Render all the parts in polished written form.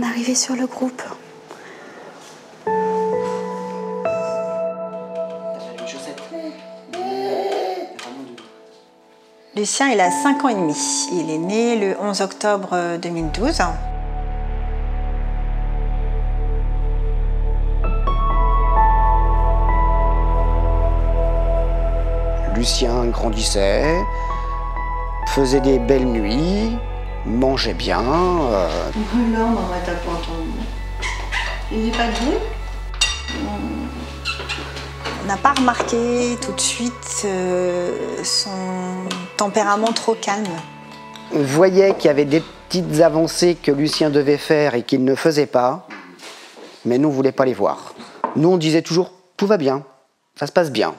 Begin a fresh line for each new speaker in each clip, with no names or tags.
avant d'arriver sur le groupe. Lucien, il a 5 ans et demi. Il est né le 11 octobre 2012.
Lucien grandissait, faisait des belles nuits, mangeait bien.
Non, maman, t'as pas entendu. Il n'est pas de bruit. On n'a pas remarqué tout de suite son tempérament trop calme.
On voyait qu'il y avait des petites avancées que Lucien devait faire et qu'il ne faisait pas, mais nous, on ne voulait pas les voir. Nous, on disait toujours, tout va bien, ça se passe bien.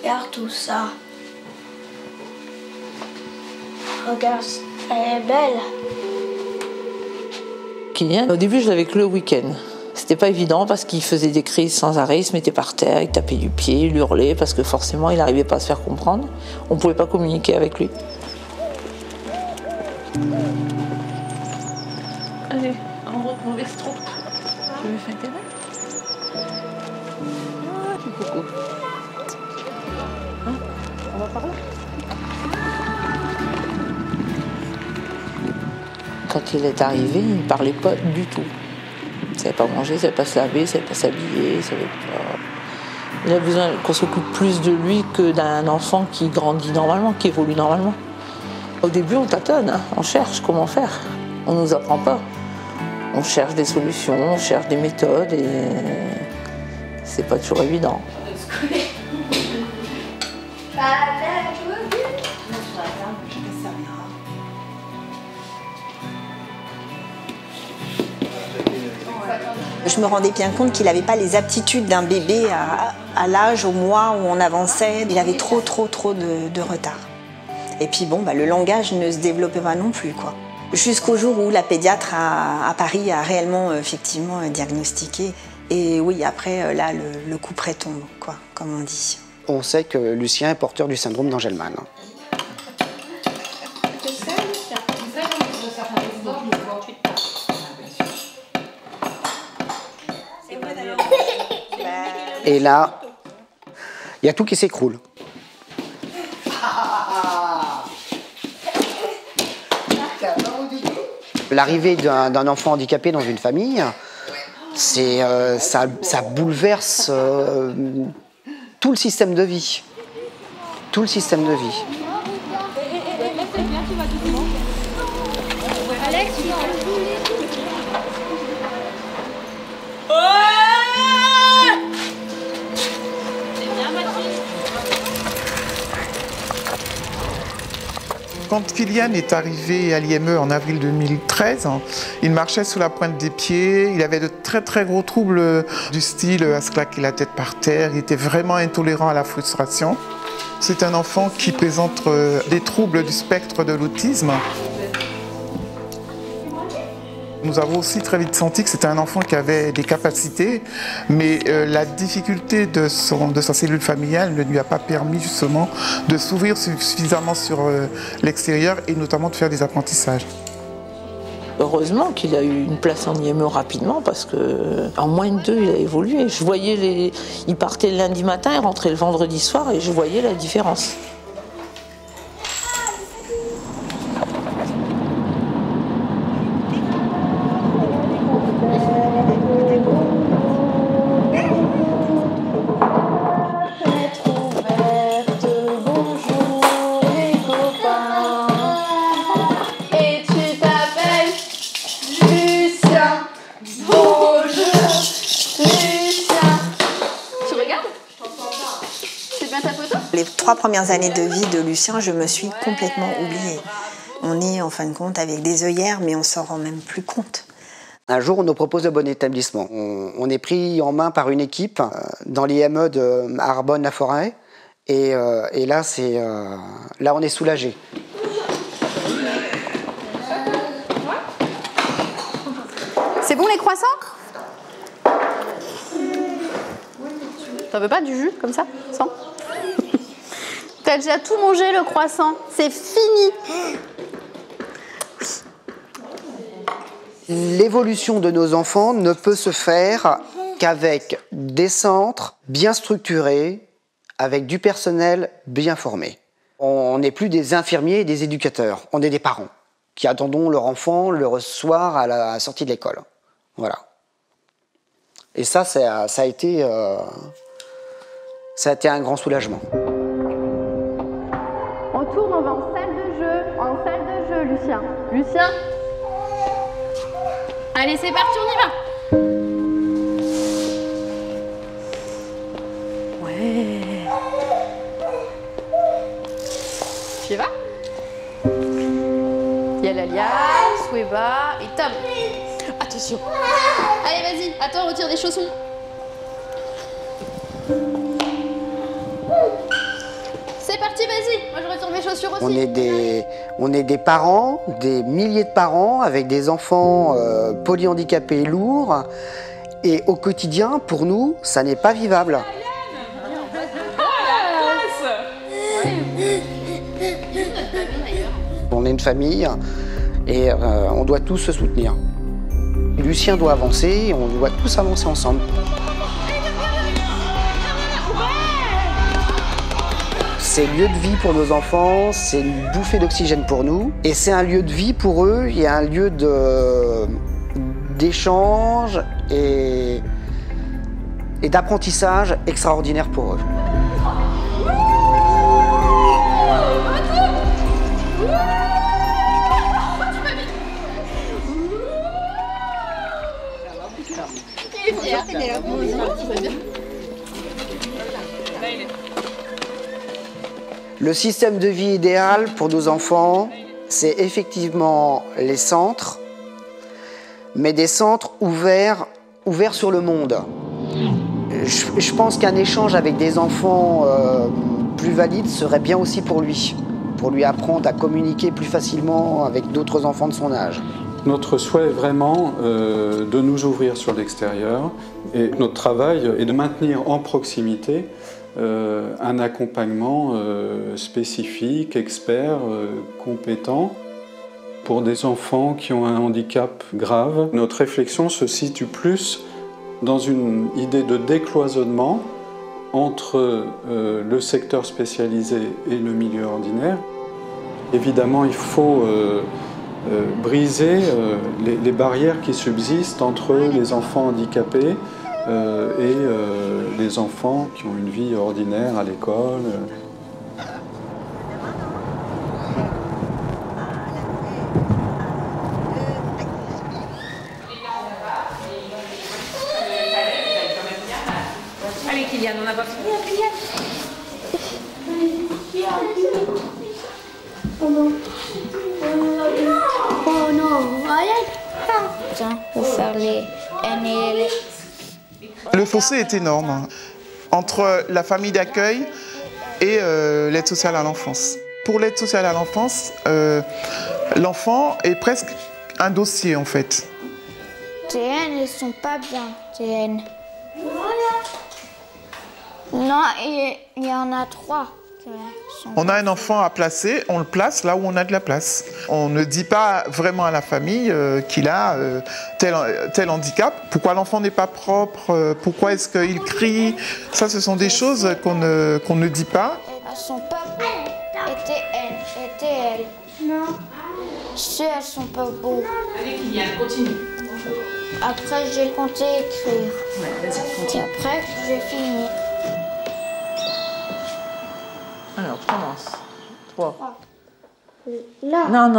Regarde tout ça. Regarde, elle est belle.
Kylian, au début, je l'avais que le week-end. C'était pas évident parce qu'il faisait des crises sans arrêt, il se mettait par terre, il tapait du pied, il hurlait parce que forcément, il n'arrivait pas à se faire comprendre. On ne pouvait pas communiquer avec lui. Allez, en route, mauvais trop. Tu veux faire intérêt? Ah, tu coucou. Hein? On va par là? Quand il est arrivé, il ne parlait pas du tout. Il ne savait pas manger, il ne savait pas se laver, il ne savait pas s'habiller, il savait pas... Il a besoin qu'on s'occupe plus de lui que d'un enfant qui grandit normalement, qui évolue normalement. Au début, on tâtonne, hein, on cherche comment faire. On ne nous apprend pas. On cherche des solutions, on cherche des méthodes et c'est pas toujours évident.
Je me rendais bien compte qu'il n'avait pas les aptitudes d'un bébé à l'âge, au mois où on avançait. Il avait trop de retard. Et puis bon, le langage ne se développait pas non plus, quoi. Jusqu'au jour où la pédiatre à Paris a réellement, effectivement, diagnostiqué. Et oui, après, là, le coup près tombe, quoi, comme on dit.
On sait que Lucien est porteur du syndrome d'Angelman. Et là, il y a tout qui s'écroule. L'arrivée d'un enfant handicapé dans une famille, ça bouleverse tout le système de vie. Tout le système de vie.
Quand Kylian est arrivé à l'IME en avril 2013, il marchait sous la pointe des pieds, il avait de très gros troubles du style à se claquer la tête par terre, il était vraiment intolérant à la frustration. C'est un enfant qui présente des troubles du spectre de l'autisme. Nous avons aussi très vite senti que c'était un enfant qui avait des capacités, mais la difficulté de sa cellule familiale ne lui a pas permis justement de s'ouvrir suffisamment sur l'extérieur et notamment de faire des apprentissages.
Heureusement qu'il a eu une place en IME rapidement parce qu'en moins de 2, il a évolué. Je voyais il partait le lundi matin et rentrait le vendredi soir et je voyais la différence.
Les 3 premières années de vie de Lucien, je me suis complètement oubliée. On est en fin de compte avec des œillères, mais on s'en rend même plus compte.
Un jour, on nous propose le bon établissement. On est pris en main par une équipe dans l'IME de Arbonne-la-Forêt. Et là, là, on est soulagé.
C'est bon les croissants? T'en veux pas du jus, comme ça, sans? T'as déjà tout mangé, le croissant. C'est fini.
L'évolution de nos enfants ne peut se faire qu'avec des centres bien structurés, avec du personnel bien formé. On n'est plus des infirmiers et des éducateurs, on est des parents qui attendons leur enfant le soir à la sortie de l'école. Voilà. Et ça a été un grand soulagement.
On tourne, on va en salle de jeu, Lucien. Lucien. Allez, c'est parti, on y va. Ouais. Tu y vas? Il y a Lalia, Sweba et Tom. Attention. Allez, vas-y. Attends, retire des chaussons. C'est parti, vas-y. Moi, je retire mes chaussures aussi.
On est des parents, des milliers de parents avec des enfants polyhandicapés lourds. Et au quotidien, pour nous, ça n'est pas vivable. On est une famille et on doit tous se soutenir. Lucien doit avancer, on doit tous avancer ensemble. C'est lieu de vie pour nos enfants, c'est une bouffée d'oxygène pour nous. Et c'est un lieu de vie pour eux, il y a un lieu d'échange et d'apprentissage extraordinaire pour eux. Le système de vie idéal pour nos enfants, c'est effectivement les centres, mais des centres ouverts sur le monde. Je pense qu'un échange avec des enfants plus valides serait bien aussi pour lui apprendre à communiquer plus facilement avec d'autres enfants de son âge.
Notre souhait est vraiment de nous ouvrir sur l'extérieur et notre travail est de maintenir en proximité un accompagnement spécifique, expert, compétent pour des enfants qui ont un handicap grave. Notre réflexion se situe plus dans une idée de décloisonnement entre le secteur spécialisé et le milieu ordinaire. Évidemment, il faut briser les barrières qui subsistent entre les enfants handicapés et les enfants qui ont une vie ordinaire à l'école.
Allez Kylian, on n'a pas fini, Kylian.
Oh non, tiens, pour faire les N et les...
Le fossé est énorme entre la famille d'accueil et l'aide sociale à l'enfance. Pour l'aide sociale à l'enfance, l'enfant est presque un dossier en fait.
TN, ils sont pas bien, TN. Non, il y en a 3.
On a un enfant à placer, on le place là où on a de la place. On ne dit pas vraiment à la famille qu'il a tel handicap. Pourquoi l'enfant n'est pas propre, pourquoi est-ce qu'il crie. Ça, ce sont des choses qu'on ne dit pas.
Son papa était elle. Non. Si elles sont pas beaux.
Allez Kylian, continue.
Après, j'ai compté écrire.
Ouais, vas-y, continue.
Et après, j'ai fini.
Alors, commence. 3.
Là.
Non.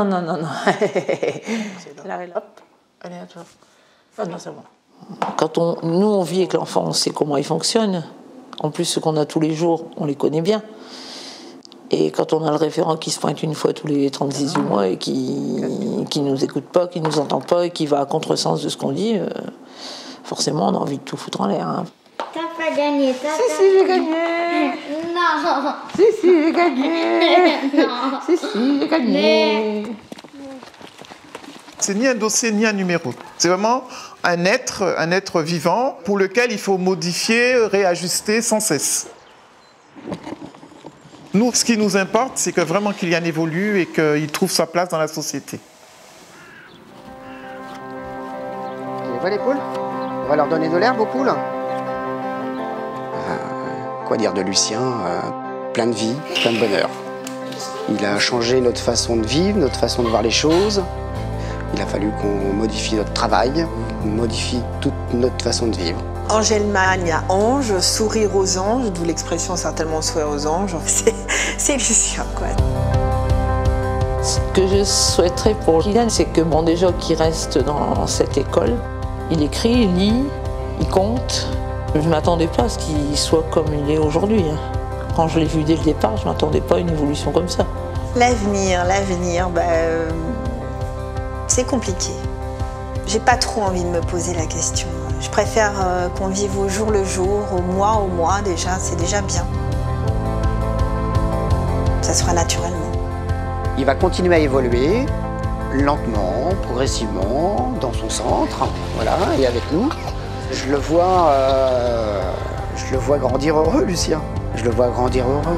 Là, hop. Allez, à toi. Ah non, c'est bon. Quand nous, on vit avec l'enfant, on sait comment il fonctionne. En plus, ce qu'on a tous les jours, on les connaît bien. Et quand on a le référent qui se pointe une fois tous les 36 mois et qui nous écoute pas, qui nous entend pas et qui va à contresens de ce qu'on dit, forcément, on a envie de tout foutre en l'air. Hein.
T'as pas gagné,
Si, j'ai gagné.
Non.
Si, j'ai gagné.
Non.
Si, j'ai gagné.
C'est ni un dossier ni un numéro. C'est vraiment un être vivant pour lequel il faut modifier, réajuster sans cesse. Nous, ce qui nous importe, c'est que vraiment Kylian évolue et qu'il trouve sa place dans la société.
Vous voyez les poules? On va leur donner de l'herbe aux poules. Quoi dire de Lucien? Plein de vie, plein de bonheur. Il a changé notre façon de vivre, notre façon de voir les choses. Il a fallu qu'on modifie notre travail, qu'on modifie toute notre façon de vivre.
Angèle Magne, ange, sourire aux anges, d'où l'expression certainement sourire aux anges. C'est Lucien, quoi.
Ce que je souhaiterais pour Kylian, c'est que bon, déjà qu'il reste dans cette école, il écrit, il lit, il compte. Je ne m'attendais pas à ce qu'il soit comme il est aujourd'hui. Quand je l'ai vu dès le départ, je ne m'attendais pas à une évolution comme ça.
L'avenir, c'est compliqué. J'ai pas trop envie de me poser la question. Je préfère qu'on vive au jour le jour, au mois déjà, c'est déjà bien. Ça sera naturellement.
Il va continuer à évoluer, lentement, progressivement, dans son centre, voilà, et avec nous. Je le vois grandir heureux, Lucien. Je le vois grandir heureux.